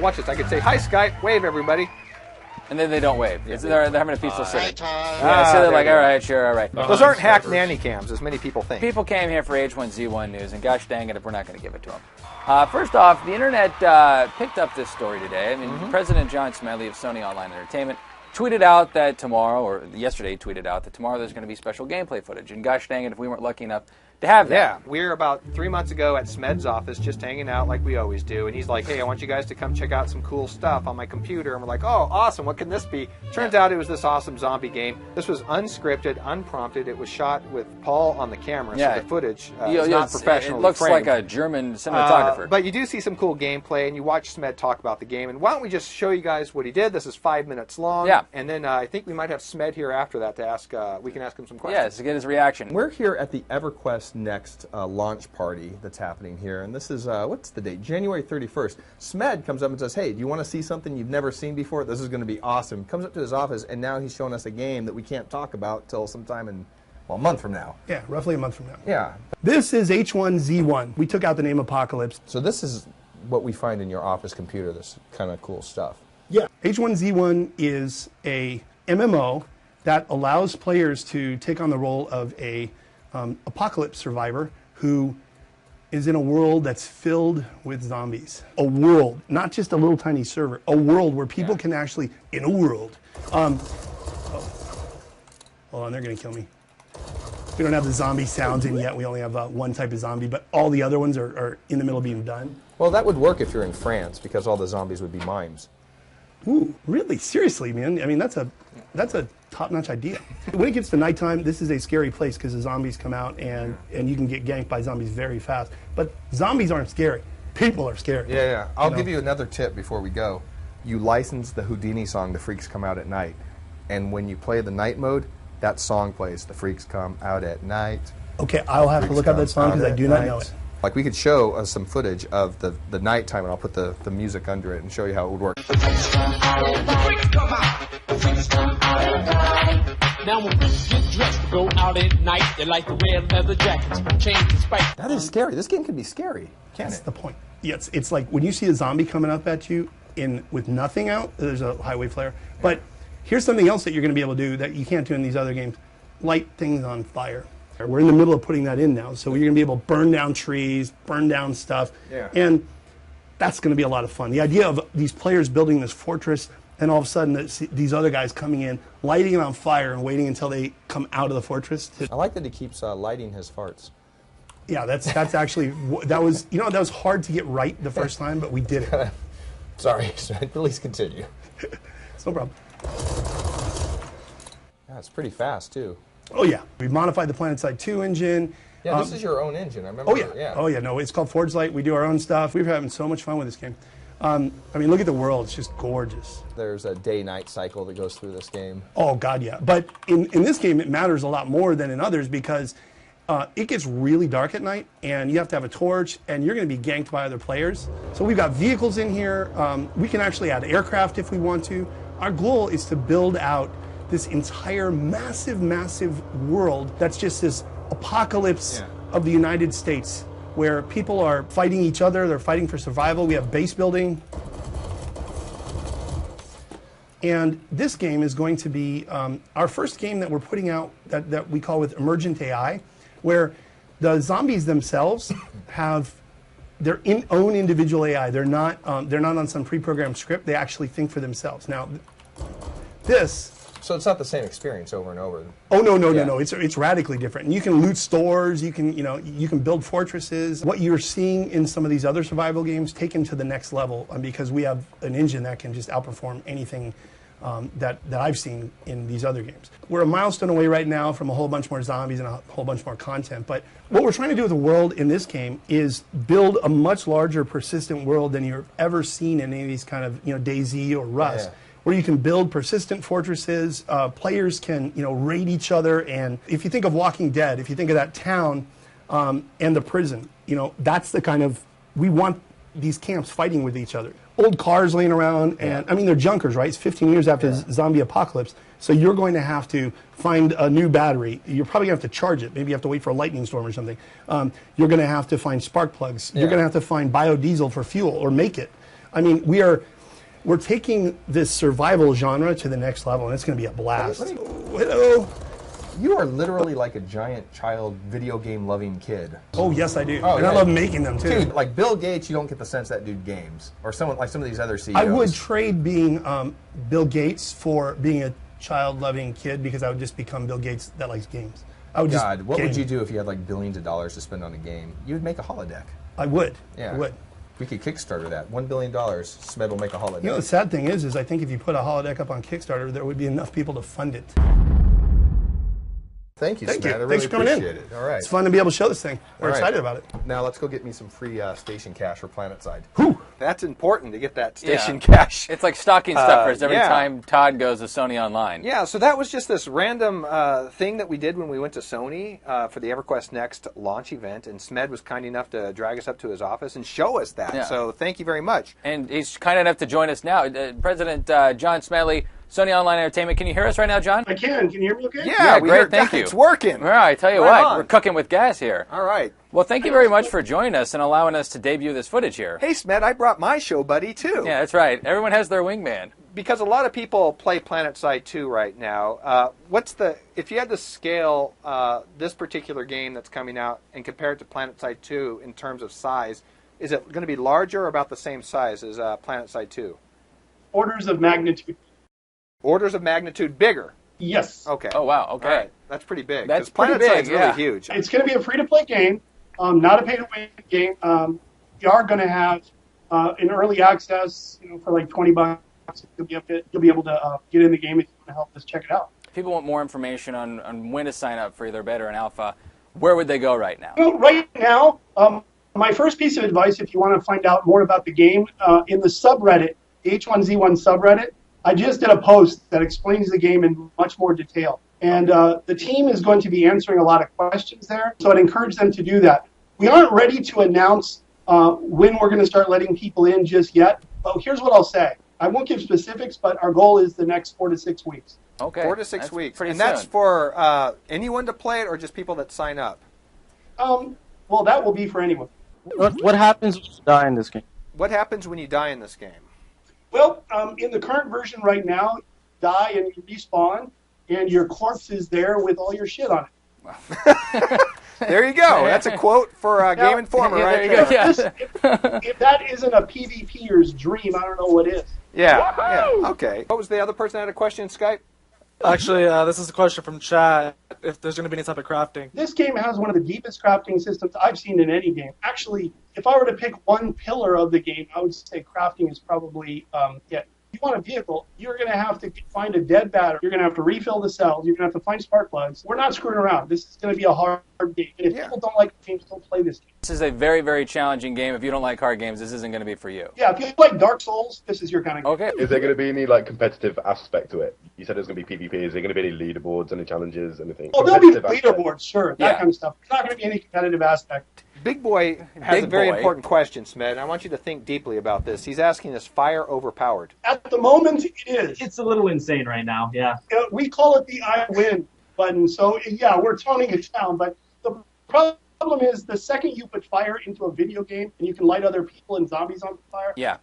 Watch this. I could say, hi, Skype. Wave, everybody. And then they don't wave. Yeah, they're having a peaceful sitting. Yeah, so they're like, all right, sure, all right. Those aren't hacked nanny cams, as many people think. People came here for H1Z1 news, and gosh dang it if we're not going to give it to them. First off, the internet picked up this story today. I mean, President John Smedley of SONY Online Entertainment tweeted out that tomorrow, or yesterday tweeted out that tomorrow there's going to be special gameplay footage. And gosh dang it if we weren't lucky enough to have that. Yeah, we were about 3 months ago at Smed's office just hanging out like we always do. And he's like, hey, I want you guys to come check out some cool stuff on my computer. And we're like, oh, awesome. What can this be? Turns out it was this awesome zombie game. This was unscripted, unprompted. It was shot with Paul on the camera, so the footage is not professional. It looks framed. like a German cinematographer. But you do see some cool gameplay, and you watch Smed talk about the game. And why don't we just show you guys what he did? This is 5 minutes long. Yeah. And then I think we might have Smed here after that to ask, we can ask him some questions. Yes, to get his reaction. We're here at the EverQuest Next launch party that's happening here, and this is, what's the date? January 31st. Smed comes up and says, hey, do you want to see something you've never seen before? This is going to be awesome. Comes up to his office, and now he's showing us a game that we can't talk about till sometime in, well, a month from now. Yeah, roughly a month from now. Yeah. This is H1Z1. We took out the name Apocalypse. So this is what we find in your office computer, this kind of cool stuff. Yeah. H1Z1 is a MMO that allows players to take on the role of a apocalypse survivor who is in a world that's filled with zombies. A world, not just a little tiny server, a world where people can actually, in a world. Hold on, they're going to kill me. We don't have the zombie sounds in yet. We only have one type of zombie, but all the other ones are in the middle of being done. Well, that would work if you're in France, because all the zombies would be mimes. Ooh, really? Seriously, man? I mean, that's a top-notch idea. When it gets to nighttime, this is a scary place because the zombies come out and you can get ganked by zombies very fast. But zombies aren't scary. People are scary. Yeah, yeah. I'll give you another tip before we go. You license the Houdini song, The Freaks Come Out at Night. And when you play the night mode, that song plays, The Freaks Come Out at Night. Okay, I'll have to look up that song because I do not know it. Like, we could show some footage of the nighttime, and I'll put the music under it and show you how it would work. Now when freaks get dressed to go out at night, they like to wear leather jackets, chains and spikes. That is scary. This game can be scary, can't That's it? the point. Yeah, it's like when you see a zombie coming up at you with nothing out, there's a highway flare. But here's something else that you're going to be able to do that you can't do in these other games. Light things on fire. We're in the middle of putting that in now, so you're going to be able to burn down trees, burn down stuff, and that's going to be a lot of fun. The idea of these players building this fortress, and all of a sudden these other guys coming in, lighting it on fire, and waiting until they come out of the fortress. I like that he keeps lighting his farts. Yeah, that's actually that was hard to get right the first time, but we did it. Sorry, please continue. It's no problem. Yeah, it's pretty fast too. Oh yeah, we modified the PlanetSide 2 engine. Yeah, this is your own engine. I remember. Oh yeah. Oh yeah. No, it's called Forge Light. We do our own stuff. We're having so much fun with this game. I mean, look at the world. It's just gorgeous. There's a day-night cycle that goes through this game. Oh God, yeah. But in this game, it matters a lot more than in others because it gets really dark at night, and you have to have a torch, and you're going to be ganked by other players. So we've got vehicles in here. We can actually add aircraft if we want to. Our goal is to build out this entire massive, massive world that's just this apocalypse of the United States where people are fighting each other, they're fighting for survival. We have base building. And this game is going to be our first game that we're putting out that we call with Emergent AI, where the zombies themselves have their own individual AI. They're not on some pre-programmed script. They actually think for themselves. Now, this... So it's not the same experience over and over. Oh no! It's radically different. And you can loot stores. You can build fortresses. What you're seeing in some of these other survival games taken to the next level, because we have an engine that can just outperform anything that I've seen in these other games. We're a milestone away right now from a whole bunch more zombies and a whole bunch more content. But what we're trying to do with the world in this game is build a much larger, persistent world than you've ever seen in any of these kind of DayZ or Rust. Yeah. Where you can build persistent fortresses, players can raid each other, and if you think of Walking Dead, if you think of that town and the prison, that's the kind of, we want these camps fighting with each other. Old cars laying around, and I mean they're junkers, right? It's 15 years after the zombie apocalypse, so you're going to have to find a new battery. You're probably going to have to charge it. Maybe you have to wait for a lightning storm or something. You're going to have to find spark plugs. You're going to have to find biodiesel for fuel or make it. I mean, we're taking this survival genre to the next level, and it's going to be a blast. Hello. You are literally like a giant child video game loving kid. Oh, yes, I do. Oh, and yeah. I love making them, too. Dude, like Bill Gates, you don't get the sense that dude games. Or someone like some of these other CEOs. I would trade being Bill Gates for being a child-loving kid, because I would just become Bill Gates that likes games. I would God, just what game. would you do if you had like billions of dollars to spend on a game? You would make a holodeck. I would. Yeah. I would. We could Kickstarter that. $1 billion, Smed will make a holodeck. You know, the sad thing is I think if you put a holodeck up on Kickstarter, there would be enough people to fund it. Thank you, Thank Smed. you. I really Thanks for coming appreciate in. it. All right. It's fun to be able to show this thing. We're All right. excited about it. Now let's go get me some free station cash for PlanetSide. That's important to get that station Yeah. cash. It's like stocking stuffers every yeah. time Todd goes to Sony Online. Yeah, so that was just this random thing that we did when we went to Sony for the EverQuest Next launch event, and Smed was kind enough to drag us up to his office and show us that. Yeah. So thank you very much. And he's kind enough to join us now. President John Smedley, Sony Online Entertainment. Can you hear us right now, John? I can. Can you hear me okay? Yeah, we great, heard thank that. you. It's working. All right, I tell you Right what, on. we're cooking with gas here. All right. Well, thank you very much for joining us and allowing us to debut this footage here. Hey, Smed, I brought my show buddy, too. Yeah, that's right. Everyone has their wingman. Because a lot of people play PlanetSide 2 right now. If you had to scale this particular game that's coming out and compare it to PlanetSide 2 in terms of size, is it going to be larger or about the same size as PlanetSide 2? Orders of magnitude. Orders of magnitude bigger. Yes. Okay. Oh, wow, okay. All right. That's pretty big. That's 'cause pretty PlanetSide's big, really yeah. huge. It's going to be a free-to-play game, not a pay-to-win game. We are going to have an early access, for like $20. You'll be able to get in the game if you want to help us check it out. If people want more information on when to sign up for either beta or an alpha, where would they go right now? Right now, my first piece of advice, if you want to find out more about the game, in the subreddit, the H1Z1 subreddit, I just did a post that explains the game in much more detail. And the team is going to be answering a lot of questions there, so I'd encourage them to do that. We aren't ready to announce when we're going to start letting people in just yet, but here's what I'll say. I won't give specifics, but our goal is the next 4 to 6 weeks. Okay. 4 to 6 That's weeks. pretty And that's soon. for anyone to play it or just people that sign up? Well, that will be for anyone. What happens when you die in this game? What happens when you die in this game? Well, in the current version right now, you die and you respawn, and your corpse is there with all your shit on it. There you go. That's a quote for Game Informer right there. If that isn't a PvPer's dream, I don't know what is. Yeah. Okay. What was the other person that had a question in Skype? Actually, this is a question from chat. If there's going to be any type of crafting. This game has one of the deepest crafting systems I've seen in any game. Actually, if I were to pick one pillar of the game, I would say crafting is probably, If you want a vehicle, you're going to have to find a dead battery. You're going to have to refill the cells. You're going to have to find spark plugs. We're not screwing around. This is going to be a hard game. And if people don't like games, don't play this game. This is a very, very challenging game. If you don't like hard games, this isn't going to be for you. Yeah, if you like Dark Souls, this is your kind of game. Okay. Is there going to be any competitive aspect to it? You said there's going to be PvP. Is there going to be any leaderboards, any challenges, anything? Oh, there'll be Competitive leaderboards, sure, that Yeah. kind of stuff. There's not going to be any competitive aspect. Big Boy has Big a very Boy. important question, Smed, and I want you to think deeply about this. He's asking, is fire overpowered? At the moment, it is. It's a little insane right now, yeah. We call it the I win button. So, yeah, we're toning it down. But the problem is the second you put fire into a video game and you can light other people and zombies on fire, Yeah.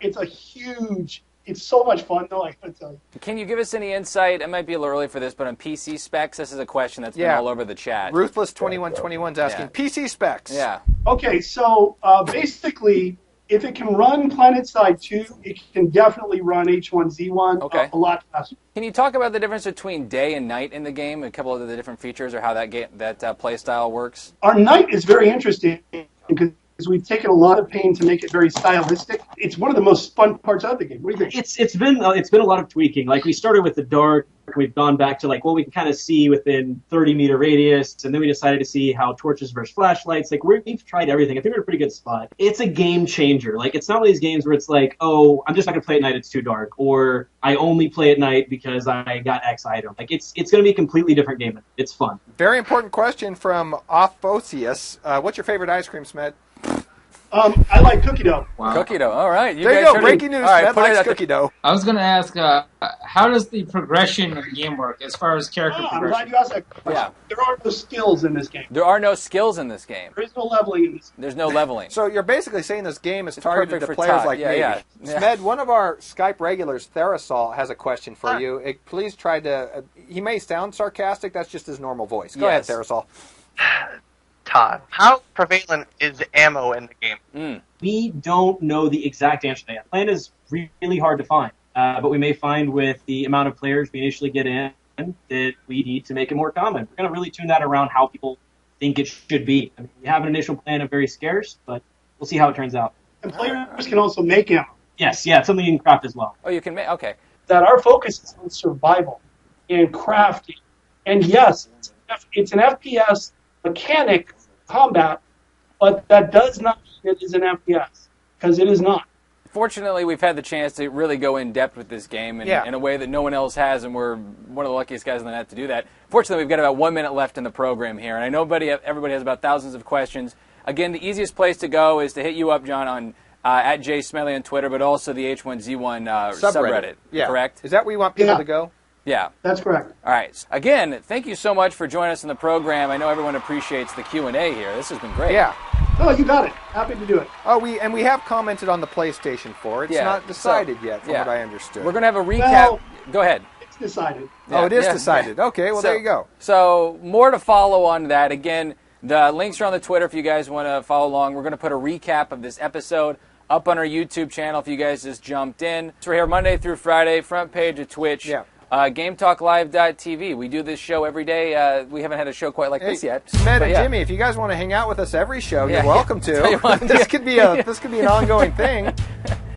it's a huge... It's so much fun, though, I gotta tell you. Can you give us any insight? It might be a little early for this, but on PC specs, this is a question that's been all over the chat. Ruthless2121 is asking, PC specs. Yeah. Okay, so basically, if it can run PlanetSide 2, it can definitely run H1Z1 a lot faster. Can you talk about the difference between day and night in the game, a couple of the different features, or how that play style works? Our night is very interesting because we've taken a lot of pain to make it very stylistic. It's one of the most fun parts of the game. What do you think? It's been a lot of tweaking. Like, we started with the dark. We've gone back to we can kind of see within 30-meter radius, and then we decided to see how torches versus flashlights. We've tried everything. I think we're in a pretty good spot. It's a game changer. It's not one of these games where it's oh, I'm just not gonna play at night. It's too dark, or I only play at night because I got X item. It's gonna be a completely different game. It's fun. Very important question from Ophosius. What's your favorite ice cream, Smed? I like cookie dough. Wow. Cookie dough. All right. There you guys go. Breaking news. All right, Smed put it likes at the- cookie dough. I was going to ask, how does the progression of the game work as far as character I'm glad progression? you asked that question. Yeah. There are no skills in this game. There are no skills in this game. There is no leveling in this game. There's no leveling. So you're basically saying this game is targeted perfect to for players Todd. like Yeah, me. yeah. Yeah. Smed, one of our Skype regulars, Therisol, has a question for you. Please try to. He may sound sarcastic. That's just his normal voice. Go ahead, Therisol. Todd, how prevalent is ammo in the game? We don't know the exact answer to that. Plan is really hard to find, but we may find with the amount of players we initially get in that we need to make it more common. We're going to really tune that around how people think it should be. I mean, we have an initial plan of very scarce, but we'll see how it turns out. And players can also make ammo. Yes, yeah, it's something you can craft as well. Oh, you can make. Okay. That our focus is on survival and crafting. And yes, it's an FPS mechanic combat, but that does not mean it is an FPS, because it is not. Fortunately, we've had the chance to really go in depth with this game in a way that no one else has, and we're one of the luckiest guys on the net to do that. Fortunately, we've got about 1 minute left in the program here, and I know everybody has about thousands of questions. Again, the easiest place to go is to hit you up, John, on at Smedley on Twitter, but also the H1Z1 subreddit. Yeah. Correct? Is that where you want people to go? Yeah. That's correct. All right. Again, thank you so much for joining us in the program. I know everyone appreciates the Q&A here. This has been great. Yeah. Oh, you got it. Happy to do it. Oh, we have commented on the PlayStation 4. It's not decided yet, from what I understood. We're going to have a recap. Well, Go ahead. It's decided. Oh, it is decided. Okay, well, there you go. So more to follow on that. Again, the links are on the Twitter if you guys want to follow along. We're going to put a recap of this episode up on our YouTube channel if you guys just jumped in. So we're here Monday through Friday, front page of Twitch. Yeah. GameTalkLive.tv. We do this show every day. We haven't had a show quite like this yet. Smed and Jimmy, if you guys want to hang out with us every show, you're welcome to. What, this could be an ongoing thing.